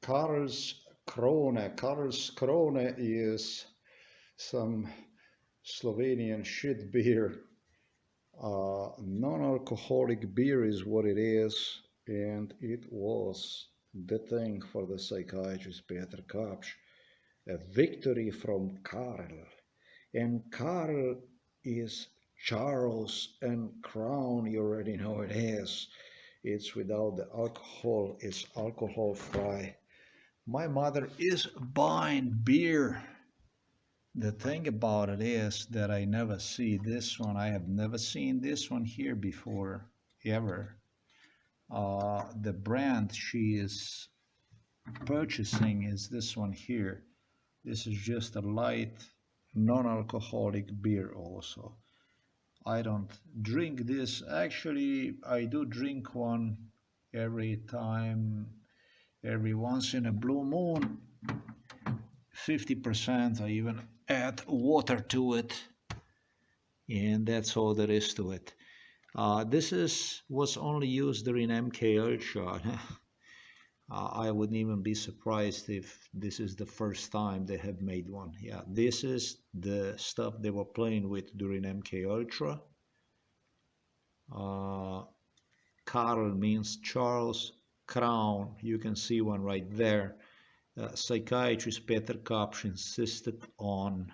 Karlskrona. Karlskrona is some Slovenian shit beer. Non-alcoholic beer is what it is, and it was the thing for the psychiatrist Peter Kapsch. A victory from Karl. And Karl is Charles and Crown, you already know it is. It's without the alcohol, it's alcohol free. My mother is buying beer. The thing about it is that I never see this one. I have never seen this one here before, ever. The brand she is purchasing is this one here. This is just a light, non-alcoholic beer also. I don't drink this. Actually, I do drink one every time, every once in a blue moon. 50%, I even add water to it, and that's all there is to it. Was only used during MK Ultra. I wouldn't even be surprised if this is the first time they have made one. Yeah, this is the stuff they were playing with during MK Ultra. Karl means Charles, Crown, you can see one right there. Psychiatrist Peter Kapsch insisted on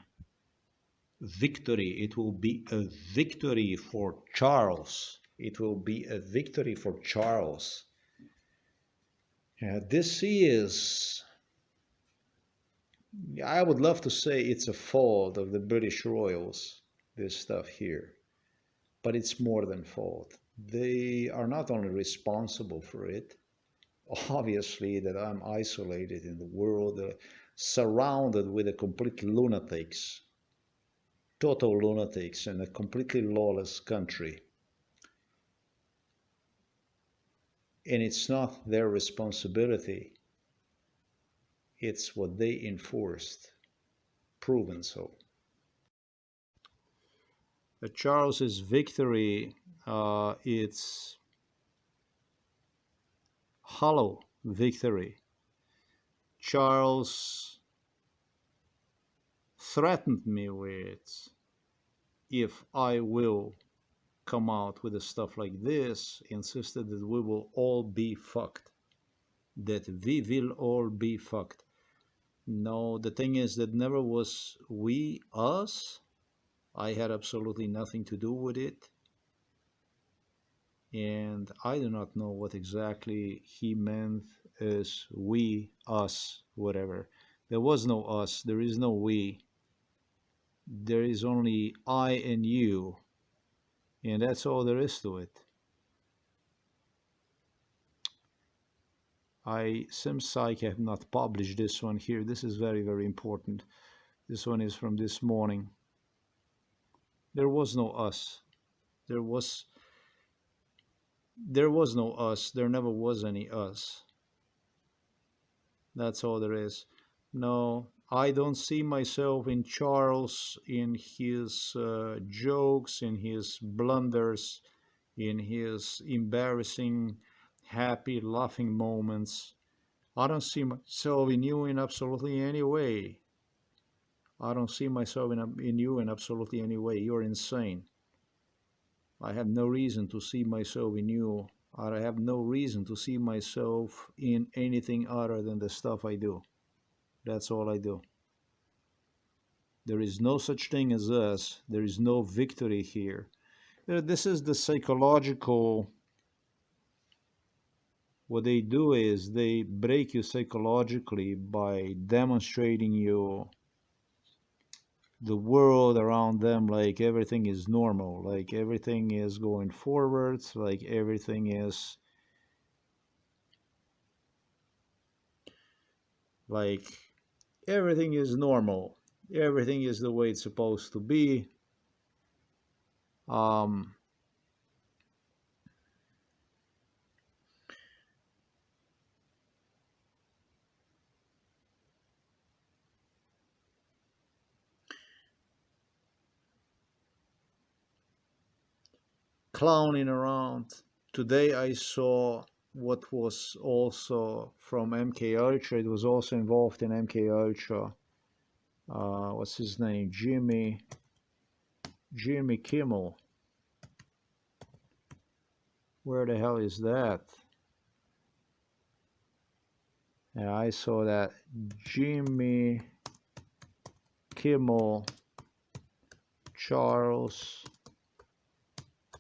victory. It will be a victory for Charles. It will be a victory for Charles. This is, I would love to say it's a fault of the British royals, this stuff here. But it's more than fault. They are not only responsible for it, obviously that I'm isolated in the world, surrounded with a complete lunatics, total lunatics in a completely lawless country. And it's not their responsibility. It's what they enforced, proven so. Charles's victory, it's hollow victory. Charles threatened me with, if I will come out with stuff like this, insisted that we will all be fucked. That we will all be fucked. No, the thing is that never was we, us. I had absolutely nothing to do with it. And I do not know what exactly he meant as we, us, whatever. There was no us, there is no we. There is only I and you. And that's all there is to it. SimPsych have not published this one here. This is very, very important. This one is from this morning. There was no us. There was no us. There never was any us. That's all there is. No, I don't see myself in Charles, in his jokes, in his blunders, in his embarrassing, happy, laughing moments. I don't see myself in you in absolutely any way. I don't see myself in you in absolutely any way. You're insane. I have no reason to see myself in you. I have no reason to see myself in anything other than the stuff I do. That's all I do. There is no such thing as us. There is no victory here. This is the psychological. What they do is they break you psychologically by demonstrating you the world around them like everything is normal, like everything is going forwards, like everything is normal, everything is the way it's supposed to be. Clowning around. Today I saw what was also from MK Ultra. It was also involved in MK Ultra. What's his name? Jimmy Kimmel. Where the hell is that? Yeah, I saw that. Jimmy Kimmel, Charles,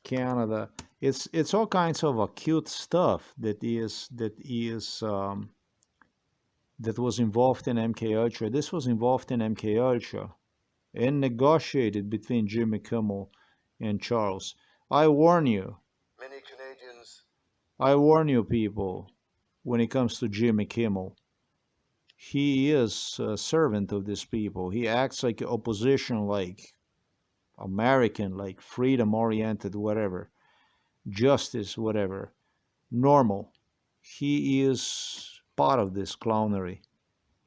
Canada. It's all kinds of acute stuff that was involved in MK Ultra. This was involved in MK Ultra and negotiated between Jimmy Kimmel and Charles. I warn you. Many Canadians. I warn you, people. When it comes to Jimmy Kimmel, he is a servant of these people. He acts like opposition, like American, like freedom oriented, whatever, justice, whatever, normal. He is part of this clownery.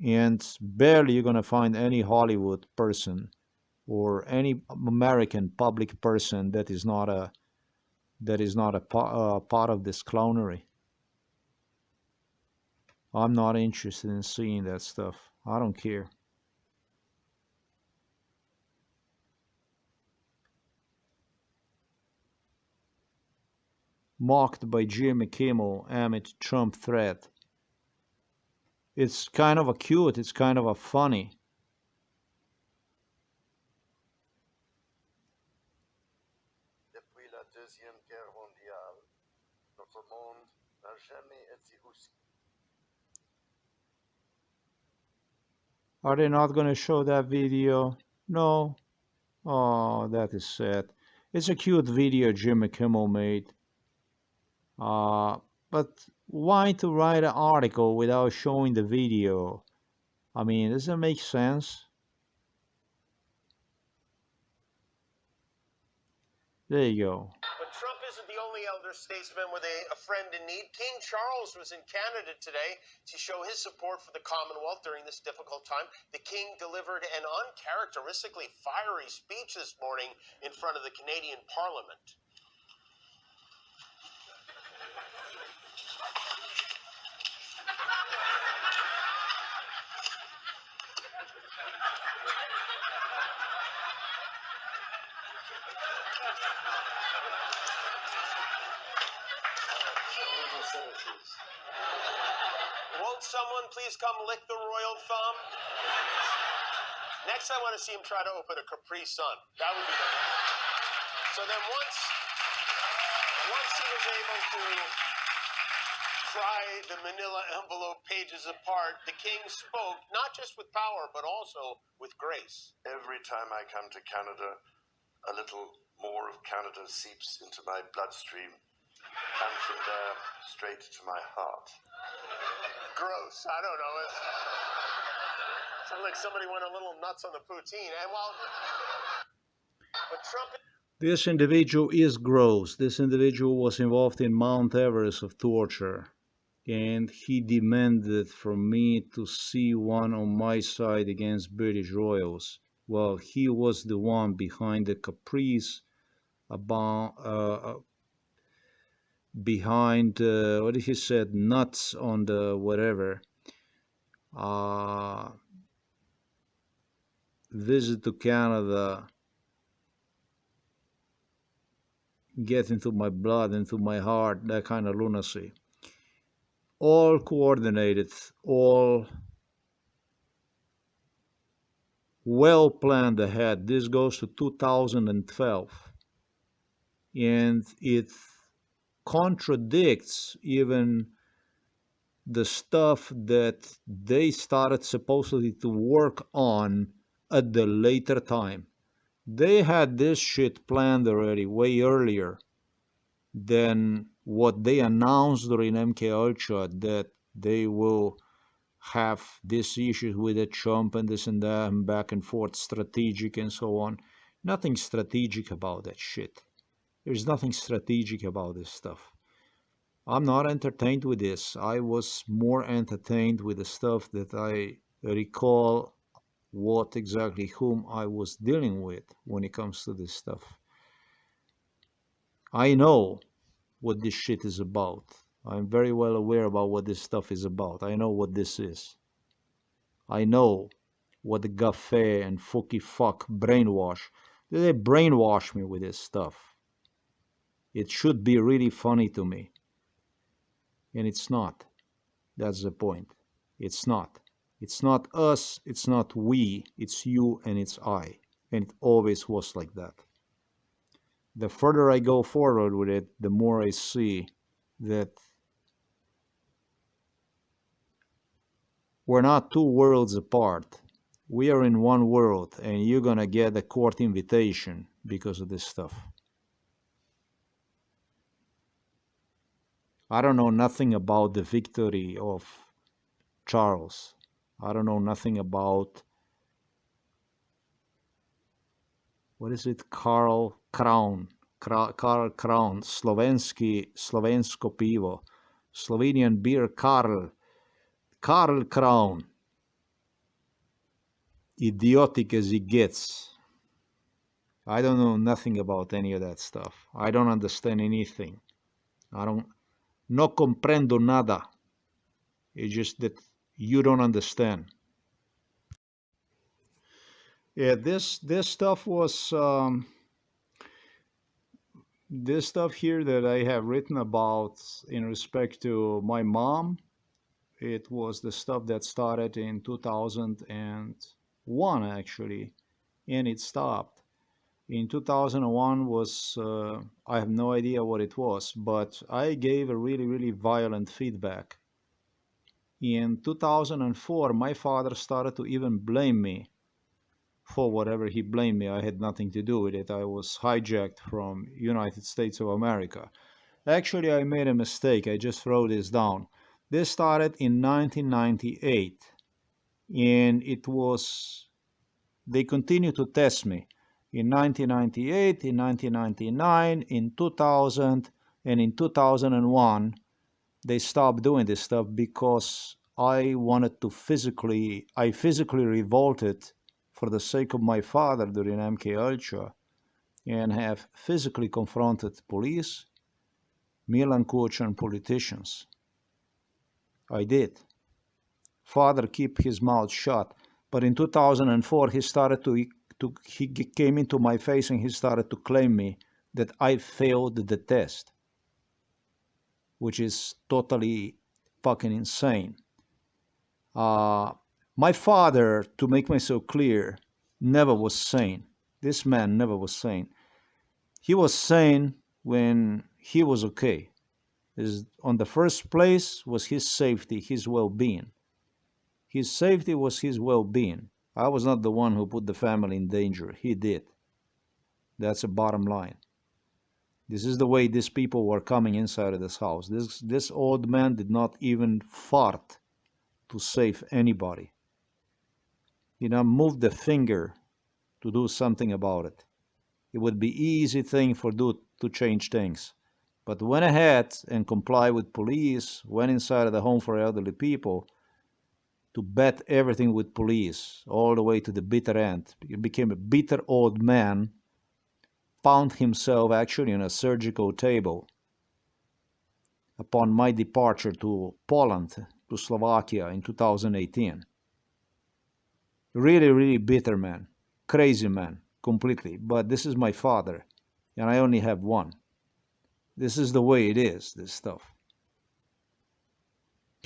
And barely you're going to find any Hollywood person or any American public person that is not a part of this clownery. I'm not interested in seeing that stuff. I don't care. Mocked by Jimmy Kimmel amid Trump threat. It's kind of a cute, it's kind of a funny. Depuis la Deuxième Guerre mondiale, notre monde n'a jamais été aussi. Are they not going to show that video? No. Oh, that is sad. It's a cute video Jimmy Kimmel made. But why to write an article without showing the video? I mean, does it make sense? There you go. But Trump isn't the only elder statesman with a friend in need. King Charles was in Canada today to show his support for the Commonwealth during this difficult time. The King delivered an uncharacteristically fiery speech this morning in front of the Canadian Parliament. Won't someone please come lick the royal thumb? Next, I want to see him try to open a Capri Sun. That would be good. So then once he was able to pry the manila envelope pages apart, the king spoke, not just with power, but also with grace. Every time I come to Canada, a little more of Canada seeps into my bloodstream, and from there, straight to my heart. Gross. I don't know. It sounds like somebody went a little nuts on the poutine. And but Trump. This individual is gross. This individual was involved in Mount Everest of torture. And he demanded from me to see one on my side against British royals. Well, he was the one behind the caprice about behind what did he said, nuts on the whatever visit to Canada, get into my blood, into my heart, that kind of lunacy. All coordinated, all well planned ahead. This goes to 2012, and it contradicts even the stuff that they started supposedly to work on at the later time. They had this shit planned already way earlier than what they announced during MK Ultra, that they will have this issue with the Trump and this and that and back and forth, strategic and so on. Nothing strategic about that shit. There's nothing strategic about this stuff. I'm not entertained with this. I was more entertained with the stuff that I recall what exactly whom I was dealing with when it comes to this stuff. I know what this shit is about. I'm very well aware about what this stuff is about. I know what this is. I know what the Gaffé and Fookie fuck brainwash. They brainwash me with this stuff. It should be really funny to me. And it's not. That's the point. It's not. It's not us, it's not we, it's you and it's I. And it always was like that. The further I go forward with it, the more I see that we're not two worlds apart. We are in one world, and you're gonna get a court invitation because of this stuff. I don't know nothing about the victory of Charles. I don't know nothing about, what is it, Karl Kraun, Slovensko pivo, Slovenian beer, Karl Kraun. Idiotic as he gets. I don't know nothing about any of that stuff. I don't understand anything. No comprendo nada. It's just that you don't understand. Yeah, this stuff was this stuff here that I have written about in respect to my mom. It was the stuff that started in 2001 actually, and it stopped. In 2001 was I have no idea what it was, but I gave a really violent feedback. In 2004, my father started to even blame me for whatever he blamed me. I had nothing to do with it. I was hijacked from United States of America. Actually, I made a mistake. I just wrote this down. This started in 1998, and they continued to test me in 1998, in 1999, in 2000, and in 2001. They stopped doing this stuff because I physically revolted for the sake of my father during MK Ultra, and have physically confronted police, Milan Kučan politicians. I did. Father keep his mouth shut, but in 2004 he came into my face and he started to claim me that I failed the test, which is totally fucking insane. My father, to make myself clear, never was sane. This man never was sane. He was sane when he was okay. On the first place was his safety, his well-being. His safety was his well-being. I was not the one who put the family in danger. He did. That's the bottom line. This is the way these people were coming inside of this house. This old man did not even fart to save anybody. He did not move the finger to do something about it. It would be easy thing to change things. But went ahead and complied with police, went inside of the home for elderly people to bet everything with police, all the way to the bitter end. He became a bitter old man, found himself actually on a surgical table upon my departure to Poland, to Slovakia in 2018. Really bitter man, crazy man, completely. But this is my father, and I only have one. This is the way it is, this stuff.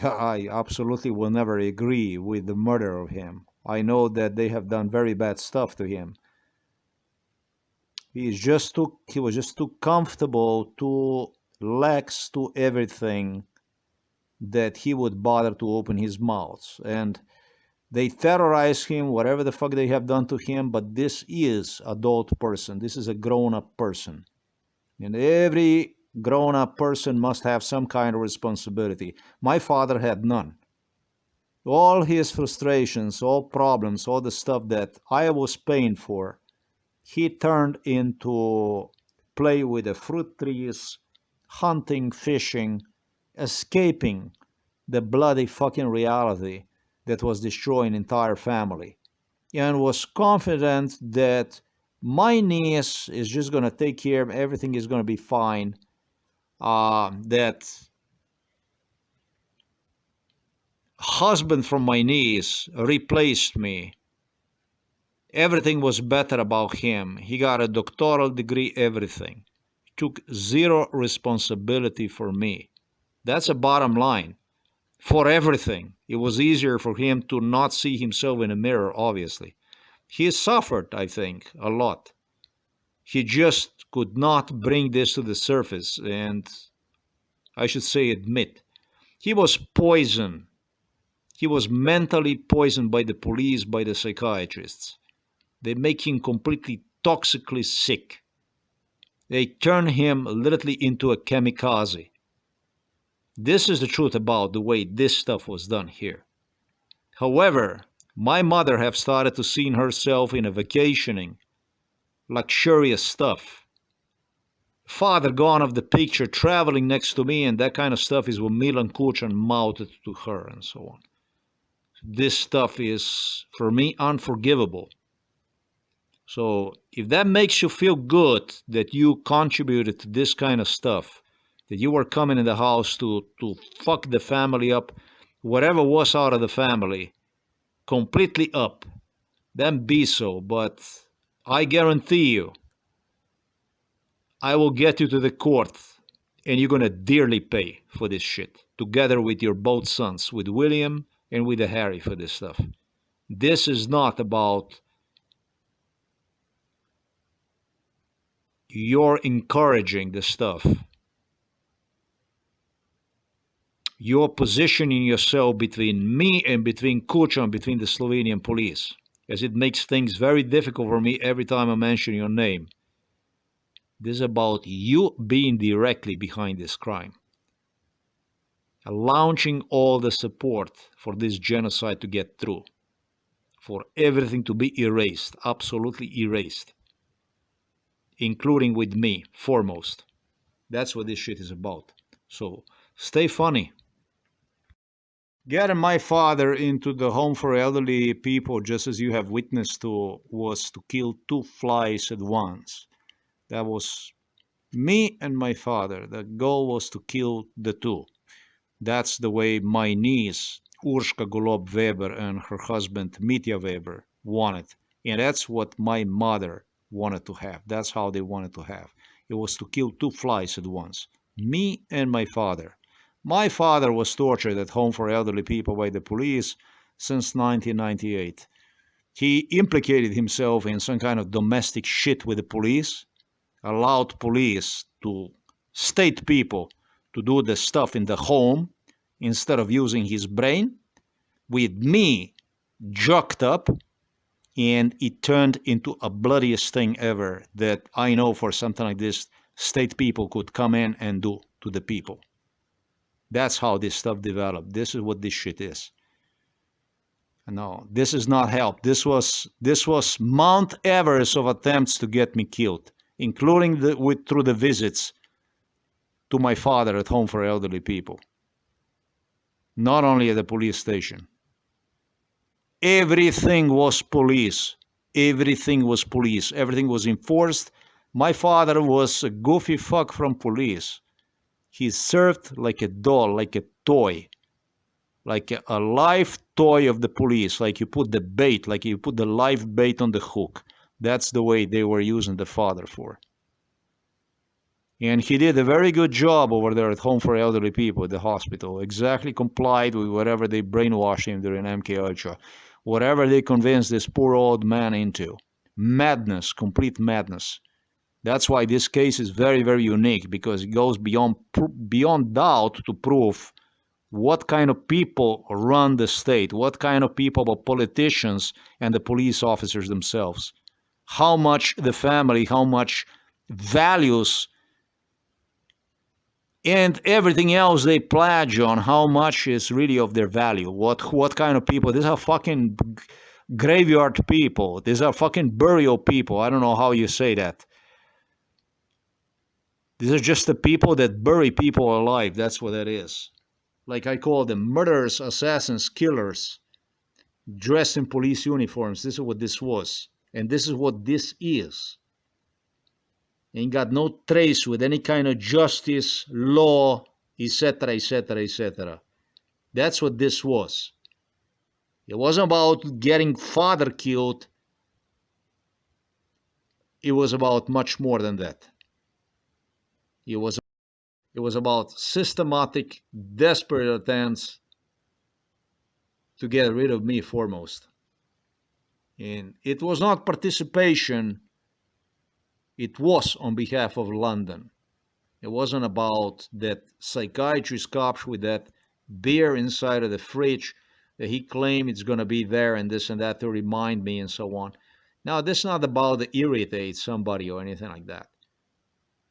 I absolutely will never agree with the murder of him. I know that they have done very bad stuff to him. He was just too comfortable, too lax to everything, that he would bother to open his mouth. And they terrorize him, whatever the fuck they have done to him, but this is adult person. This is a grown-up person. And every grown-up person must have some kind of responsibility. My father had none. All his frustrations, all problems, all the stuff that I was paying for, he turned into play with the fruit trees, hunting, fishing, escaping the bloody fucking reality that was destroying entire family, and was confident that my niece is just going to take care of everything, is going to be fine, that husband from my niece replaced me. Everything was better about him. He got a doctoral degree, everything. Took zero responsibility for me. That's a bottom line. For everything. It was easier for him to not see himself in a mirror, obviously. He suffered, I think, a lot. He just could not bring this to the surface, and I should say admit. He was poisoned. He was mentally poisoned by the police, by the psychiatrists. They make him completely toxically sick. They turn him literally into a kamikaze. This is the truth about the way this stuff was done here. However, my mother have started to see herself in a vacationing, luxurious stuff. Father gone off the picture, traveling next to me, and that kind of stuff is what Milan Kučan mouthed to her and so on. This stuff is, for me, unforgivable. So if that makes you feel good that you contributed to this kind of stuff, that you were coming in the house to fuck the family up, whatever was out of the family, completely up, then be so. But I guarantee you, I will get you to the court, and you're going to dearly pay for this shit, together with your both sons, with William and with Harry, for this stuff. This is not about you're encouraging the stuff. You're positioning yourself between me and between Kučan, between the Slovenian police, as it makes things very difficult for me every time I mention your name. This is about you being directly behind this crime, launching all the support for this genocide to get through, for everything to be erased, absolutely erased, including with me foremost. That's what this shit is about. So stay funny. Getting my father into the home for elderly people, just as you have witnessed to, was to kill two flies at once. That was me and my father. The goal was to kill the two. That's the way my niece, Urška Golob Weber, and her husband, Mitja Weber, wanted. And that's what my mother wanted to have. That's how they wanted to have. It was to kill two flies at once. Me and my father. My father was tortured at home for elderly people by the police since 1998. He implicated himself in some kind of domestic shit with the police, allowed police to state people to do the stuff in the home instead of using his brain, with me jacked up, and it turned into a bloodiest thing ever that I know for something like this state people could come in and do to the people. That's how this stuff developed. This is what this shit is. No, this is not help. This was Mount Everest of attempts to get me killed, including through the visits to my father at home for elderly people. Not only at the police station. Everything was police. Everything was police. Everything was enforced. My father was a goofy fuck from police. He served like a doll, like a toy, like a live toy of the police, like you put the bait, like you put the live bait on the hook. That's the way they were using the father for. And he did a very good job over there at home for elderly people at the hospital. Exactly complied with whatever they brainwashed him during MK Ultra. Whatever they convinced this poor old man into. Madness, complete madness. That's why this case is very, very unique, because it goes beyond doubt to prove what kind of people run the state, what kind of people are politicians and the police officers themselves. How much the family, how much values and everything else they pledge on, how much is really of their value. What kind of people? These are fucking graveyard people. These are fucking burial people. I don't know how you say that. These are just the people that bury people alive. That's what that is. Like I call them murderers, assassins, killers, dressed in police uniforms. This is what this was. And this is what this is. Ain't got no trace with any kind of justice, law, etc., etc., etc. That's what this was. It wasn't about getting father killed. It was about much more than that. It was about systematic, desperate attempts to get rid of me foremost. And it was not participation, it was on behalf of London. It wasn't about that psychiatrist cop with that beer inside of the fridge that he claimed it's going to be there and this and that to remind me and so on. Now, this is not about to irritate somebody or anything like that.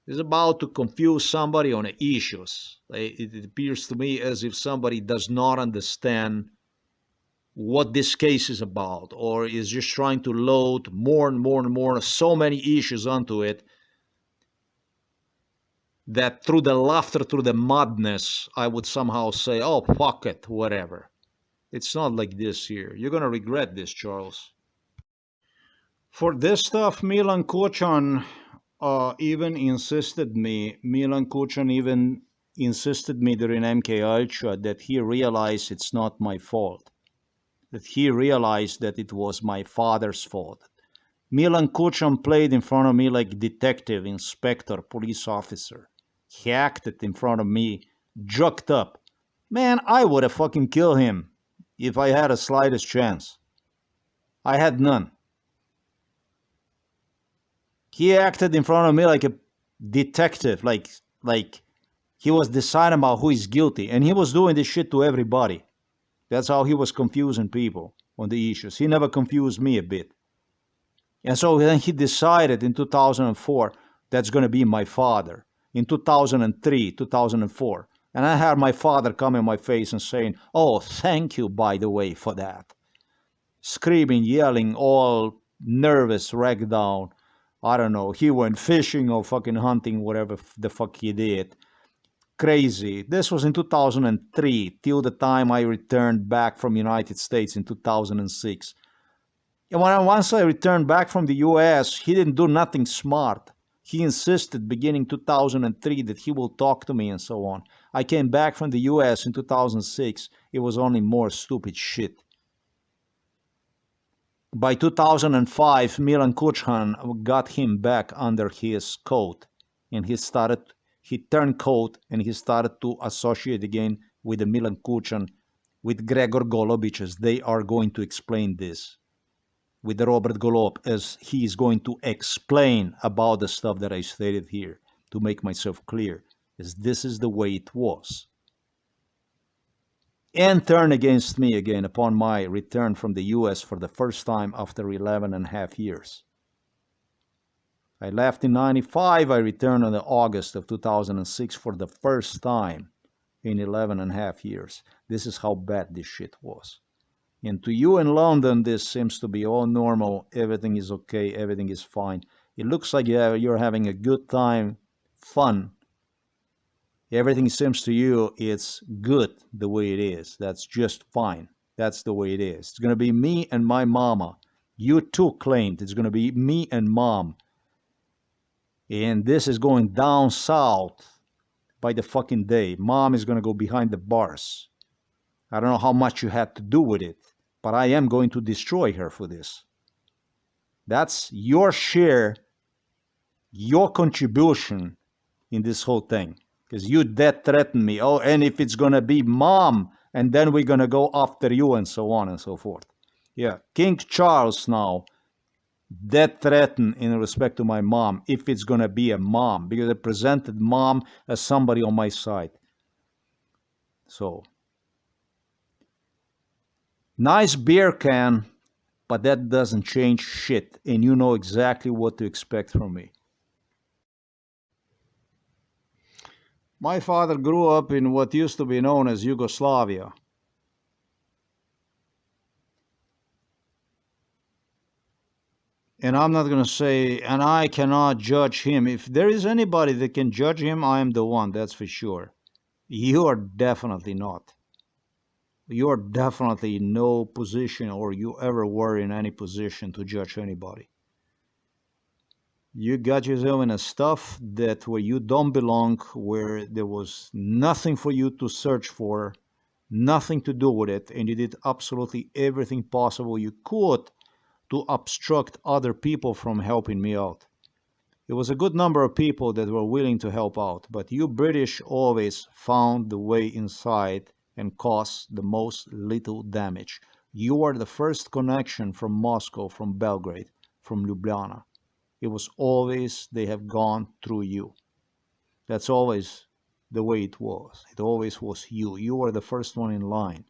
It's about to confuse somebody on the issues. It appears to me as if somebody does not understand what this case is about, or is just trying to load more and more and more, so many issues onto it, that through the laughter, through the madness, I would somehow say, oh, fuck it, whatever. It's not like this here. You're going to regret this, Charles. For this stuff, Milan Kučan Milan Kučan even insisted me during MK Ultra that he realized it's not my fault. That he realized that it was my father's fault. Milan Kučan played in front of me like detective, inspector, police officer. He acted in front of me, joked up. Man, I would have fucking killed him if I had a slightest chance. I had none. He acted in front of me like a detective, like he was deciding about who is guilty, and he was doing this shit to everybody. That's how he was confusing people on the issues. He never confused me a bit. And so then he decided in 2004 that's going to be my father. In 2003, 2004. And I had my father come in my face and saying, oh, thank you, by the way, for that. Screaming, yelling, all nervous, ragged down. I don't know, he went fishing or fucking hunting, whatever the fuck he did. Crazy. This was in 2003, till the time I returned back from United States in 2006. And once I returned back from the US, he didn't do nothing smart. He insisted beginning 2003 that he will talk to me and so on. I came back from the US in 2006. It was only more stupid shit. By 2005, Milan Kučan got him back under his coat, and he turned coat, and he started to associate again with the Milan Kučan, with Gregor Golobic, as they are going to explain this, with Robert Golob, as he is going to explain about the stuff that I stated here, to make myself clear, as this is the way it was. And turned against me again upon my return from the US for the first time after 11 and a half years. I left in 95, I returned in August of 2006 for the first time in 11 and a half years. This is how bad this shit was. And to you in London, this seems to be all normal, everything is okay, everything is fine. It looks like you're having a good time, fun. Everything seems to you it's good the way it is. That's just fine. That's the way it is. It's going to be me and my mama. You too claimed it's going to be me and mom. And this is going down south by the fucking day. Mom is going to go behind the bars. I don't know how much you had to do with it, but I am going to destroy her for this. That's your share, your contribution in this whole thing. Because you death threatened me. Oh, and if it's going to be mom, and then we're going to go after you and so on and so forth. Yeah, King Charles now, death threatened in respect to my mom, if it's going to be a mom. Because I presented mom as somebody on my side. So, nice beer can, but that doesn't change shit. And you know exactly what to expect from me. My father grew up in what used to be known as Yugoslavia. And I'm not going to say, and I cannot judge him. If there is anybody that can judge him, I am the one, that's for sure. You are definitely not. You are definitely in no position, or you ever were in any position to judge anybody. You got yourself in a stuff that where you don't belong, where there was nothing for you to search for, nothing to do with it, and you did absolutely everything possible you could to obstruct other people from helping me out. It was a good number of people that were willing to help out, but you British always found the way inside and caused the most little damage. You are the first connection from Moscow, from Belgrade, from Ljubljana. It was always they have gone through you. That's always the way it was. It always was you. You were the first one in line.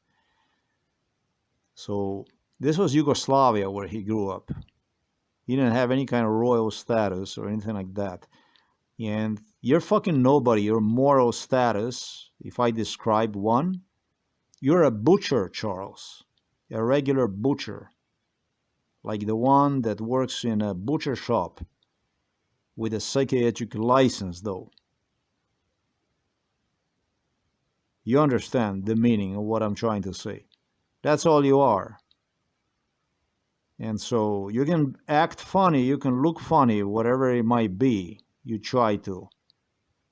So this was Yugoslavia where he grew up. He didn't have any kind of royal status or anything like that. And you're fucking nobody. Your moral status, if I describe one, you're a butcher, Charles. A regular butcher. Like the one that works in a butcher shop with a psychiatric license, though. You understand the meaning of what I'm trying to say. That's all you are. And so you can act funny, you can look funny, whatever it might be. You try to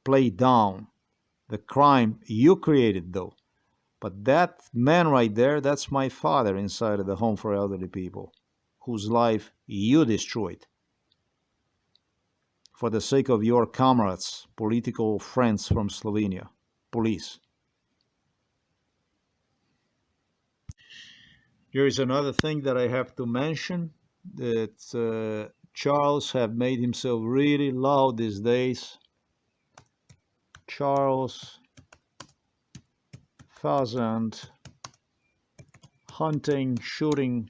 play down the crime you created, though. But that man right there, that's my father inside of the home for elderly people, whose life you destroyed for the sake of your comrades, political friends from Slovenia, police. Here is another thing that I have to mention, that Charles have made himself really loud these days. Charles pheasant hunting, shooting.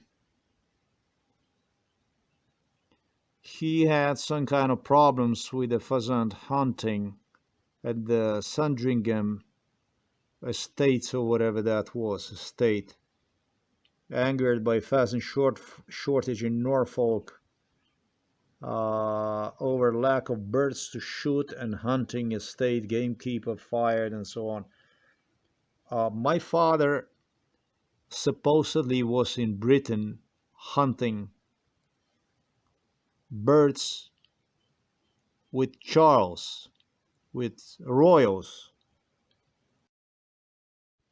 He had some kind of problems with the pheasant hunting at the Sandringham estates or whatever that was, estate. Angered by pheasant shortage in Norfolk over lack of birds to shoot and hunting estate, gamekeeper fired and so on. My father supposedly was in Britain hunting birds with Charles, with royals.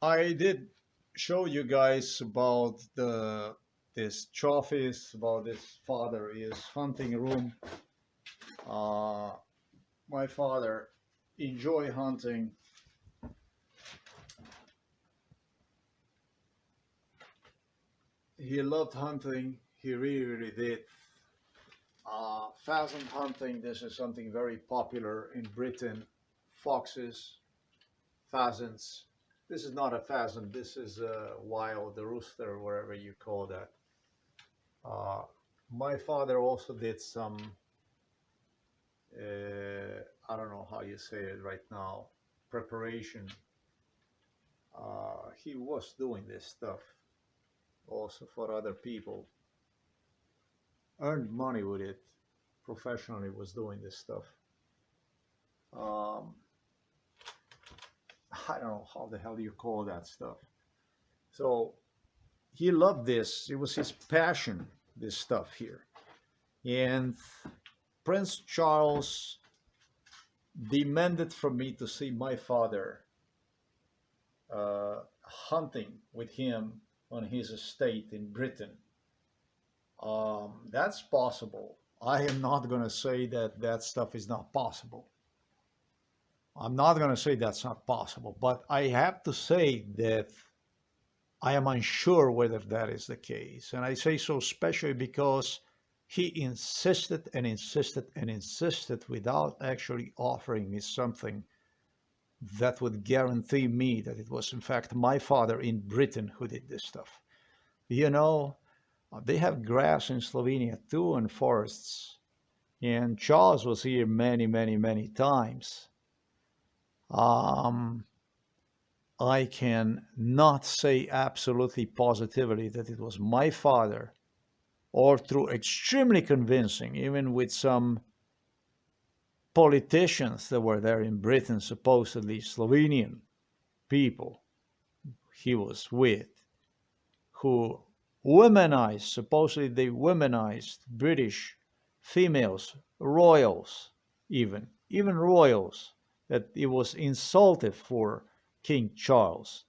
I did show you guys about this trophies, about this father is hunting room. My father enjoy hunting. He loved hunting. He really, really did. Pheasant hunting, this is something very popular in Britain. Foxes, pheasants. This is not a pheasant, this is a wild rooster, wherever you call that. My father also did some, I don't know how you say it right now, preparation. He was doing this stuff also for other people. Earned money with it, professionally was doing this stuff. I don't know how the hell you call that stuff. So he loved this. It was his passion, this stuff here. And Prince Charles demanded from me to see my father hunting with him on his estate in Britain. That's possible. I am not going to say that that stuff is not possible. I'm not going to say that's not possible, but I have to say that I am unsure whether that is the case. And I say so especially because he insisted and insisted and insisted without actually offering me something that would guarantee me that it was in fact my father in Britain who did this stuff. You know, they have grass in Slovenia too and forests. And Charles was here many, many, many times. I can not say absolutely positively that it was my father, or through extremely convincing, even with some politicians that were there in Britain, supposedly Slovenian people he was with, who womanized, supposedly they womanized British females, royals, even royals, that it was insultive for King Charles.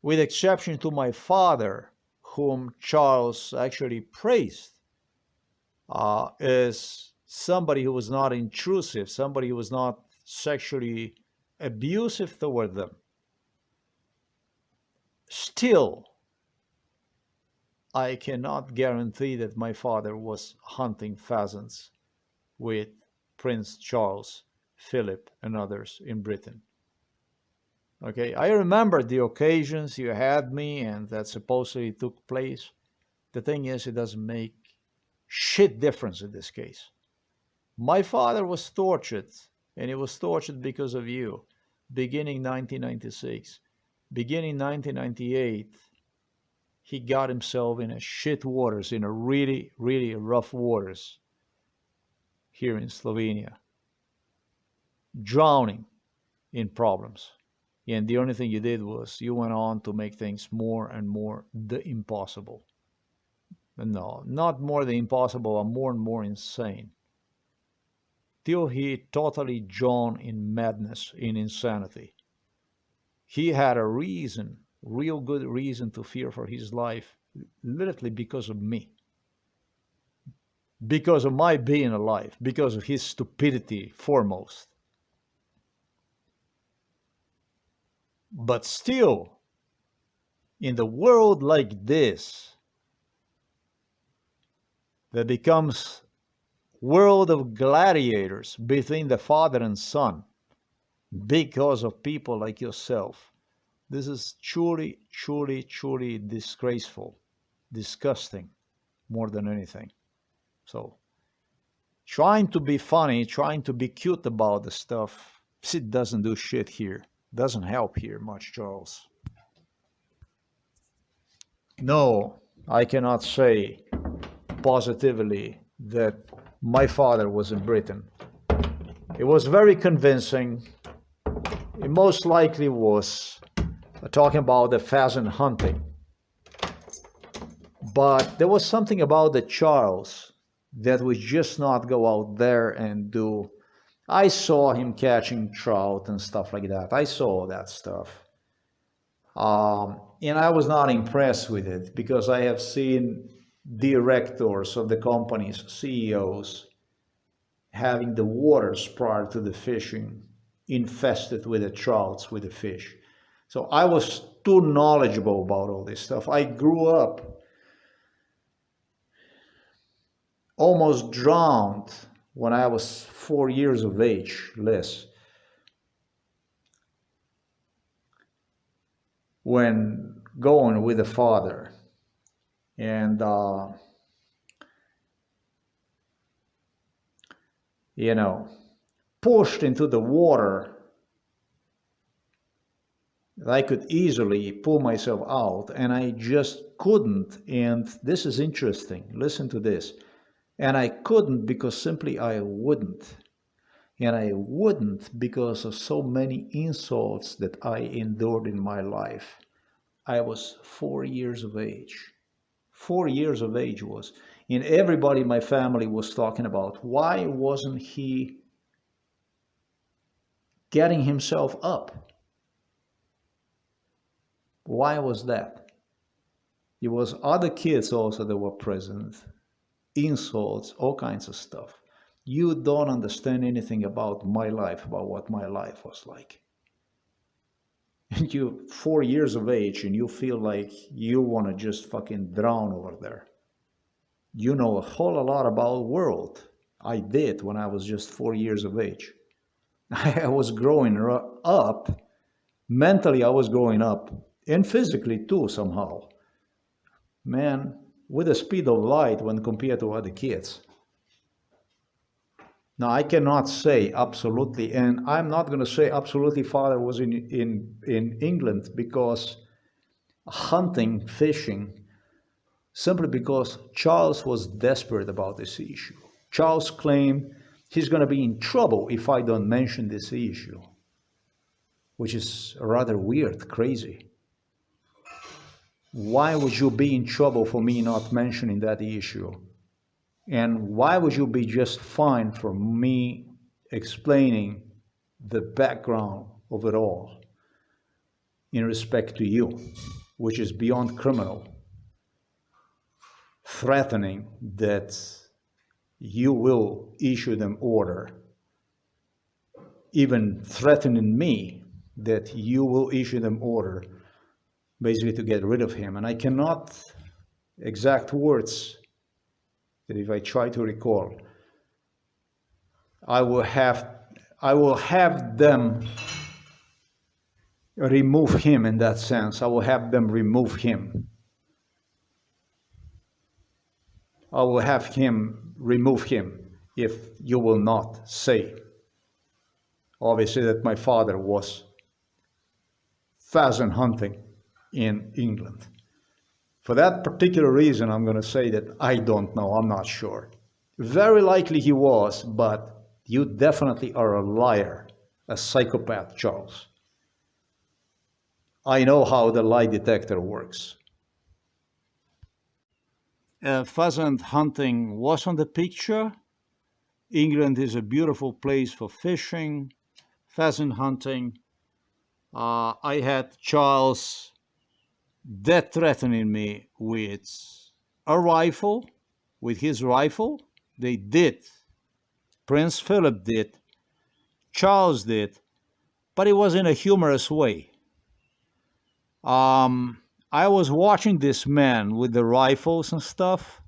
with exception to my father, whom Charles actually praised, is somebody who was not intrusive, somebody who was not sexually abusive toward them. Still, I cannot guarantee that my father was hunting pheasants with Prince Charles, Philip, and others in Britain. Okay, I remember the occasions you had me and that supposedly took place. The thing is, it doesn't make shit difference in this case. My father was tortured, and he was tortured because of you, beginning 1996. Beginning 1998, he got himself in a shit waters, in a really, really rough waters here in Slovenia, drowning in problems. And the only thing you did was you went on to make things more and more the impossible. No, not more the impossible, but more and more insane. Till he totally drawn in madness, in insanity. He had a reason, real good reason to fear for his life, literally because of me. Because of my being alive, because of his stupidity foremost. But still, in the world like this, that becomes world of gladiators between the father and son, because of people like yourself, this is truly, truly, truly disgraceful, disgusting, more than anything. So, trying to be funny, trying to be cute about the stuff, it doesn't do shit here. Doesn't help here much, Charles. No, I cannot say positively that my father was in Britain. It was very convincing. It most likely was talking about the pheasant hunting. But there was something about the Charles that would just not go out there and do. I saw him catching trout and stuff like that. I saw that stuff. And I was not impressed with it because I have seen directors of the companies, CEOs, having the waters prior to the fishing infested with the trouts, with the fish. So I was too knowledgeable about all this stuff. I grew up almost drowned when I was 4 years of age, less. When going with the father. And, pushed into the water, I could easily pull myself out, and I just couldn't. And this is interesting. Listen to this. And I couldn't because simply I wouldn't. And I wouldn't because of so many insults that I endured in my life. I was 4 years of age. 4 years of age was. And everybody in my family was talking about why wasn't he getting himself up? Why was that? It was other kids also that were present. Insults, all kinds of stuff. You don't understand anything about my life, about what my life was like. And you're 4 years of age and you feel like you want to just fucking drown over there. You know a whole lot about the world. I did when I was just 4 years of age. I was growing up. Mentally, I was growing up. And physically too, somehow. Man, with the speed of light when compared to other kids. Now, I cannot say absolutely, and I'm not going to say absolutely father was in England because hunting, fishing, simply because Charles was desperate about this issue. Charles claimed he's going to be in trouble if I don't mention this issue, which is rather weird, crazy. Why would you be in trouble for me not mentioning that issue? And why would you be just fine for me explaining the background of it all? in respect to you, which is beyond criminal, threatening that you will issue them order, even threatening me that you will issue them order basically to get rid of him. And I cannot exact words that if I try to recall, I will have them remove him in that sense. I will have them remove him. I will have him remove him if you will not say, obviously, that my father was pheasant hunting in England. For that particular reason, I'm going to say that I don't know. I'm not sure. Very likely he was, but you definitely are a liar, a psychopath, Charles. I know how the lie detector works. Pheasant hunting was on the picture. England is a beautiful place for fishing, pheasant hunting. I had Charles dead threatening me with a rifle, with his rifle. They did. Prince Philip did. Charles did. But it was in a humorous way. I was watching this man with the rifles and stuff.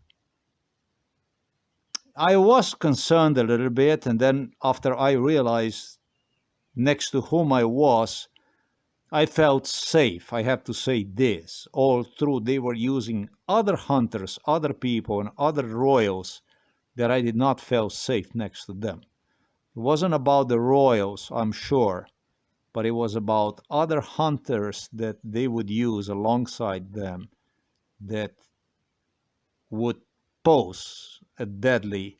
I was concerned a little bit, and then after I realized next to whom I was, I felt safe. I have to say this. All through, they were using other hunters, other people, and other royals that I did not feel safe next to them. It wasn't about the royals, I'm sure, but it was about other hunters that they would use alongside them that would pose a deadly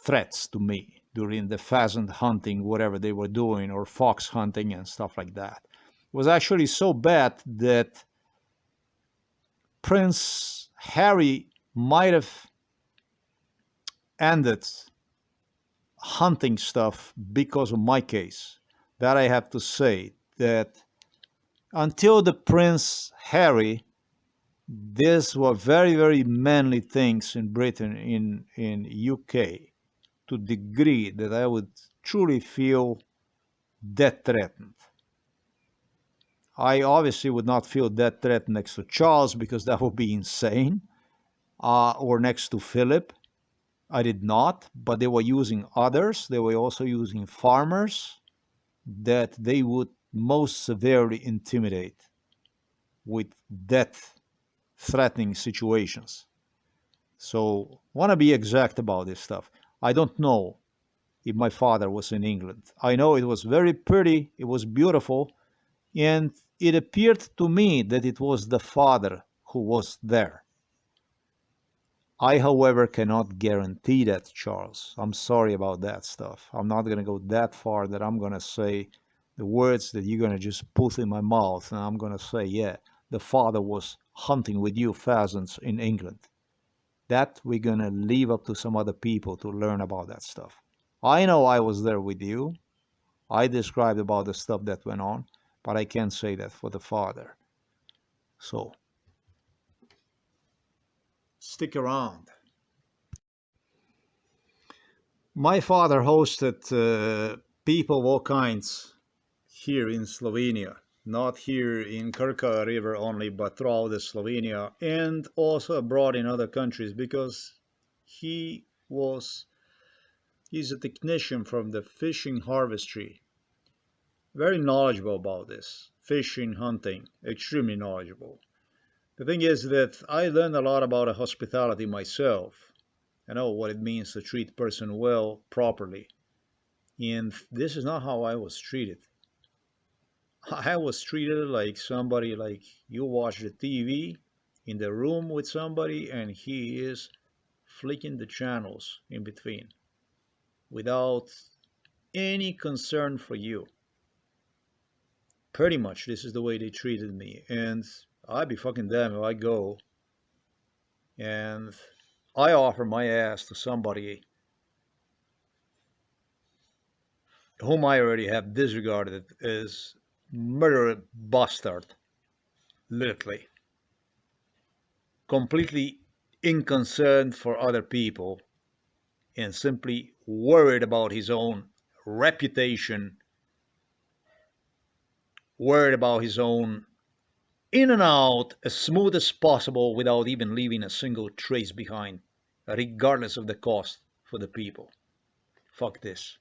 threats to me during the pheasant hunting, whatever they were doing, or fox hunting and stuff like that. It was actually so bad that Prince Harry might have ended hunting stuff because of my case. That I have to say, that until the Prince Harry, these were very, very manly things in Britain, in UK, to the degree that I would truly feel death threatened. I obviously would not feel death threatened next to Charles because that would be insane, or next to Philip. I did not, but they were using others. They were also using farmers that they would most severely intimidate with death-threatening situations. So, want to be exact about this stuff. I don't know if my father was in England. I know it was very pretty, it was beautiful, and it appeared to me that it was the father who was there. I, however, cannot guarantee that, Charles. I'm sorry about that stuff. I'm not going to go that far that I'm going to say the words that you're going to just put in my mouth, and I'm going to say, yeah, the father was hunting with you pheasants in England. That we're going to leave up to some other people to learn about that stuff. I know I was there with you. I described about the stuff that went on, but I can't say that for the father. So, stick around. My father hosted people of all kinds here in Slovenia, not here in Krka River only, but throughout the Slovenia and also abroad in other countries, because he's a technician from the fishing harvestry, very knowledgeable about this, fishing, hunting, extremely knowledgeable. The thing is that I learned a lot about hospitality myself. I know what it means to treat a person well, properly. And this is not how I was treated. I was treated like somebody, like you watch the TV in the room with somebody and he is flicking the channels in between without any concern for you. Pretty much this is the way they treated me. And I'd be fucking damned if I go and I offer my ass to somebody whom I already have disregarded as murder bastard, literally. Completely unconcerned for other people and simply worried about his own reputation, worried about his own in and out as smooth as possible without even leaving a single trace behind, regardless of the cost for the people. Fuck this.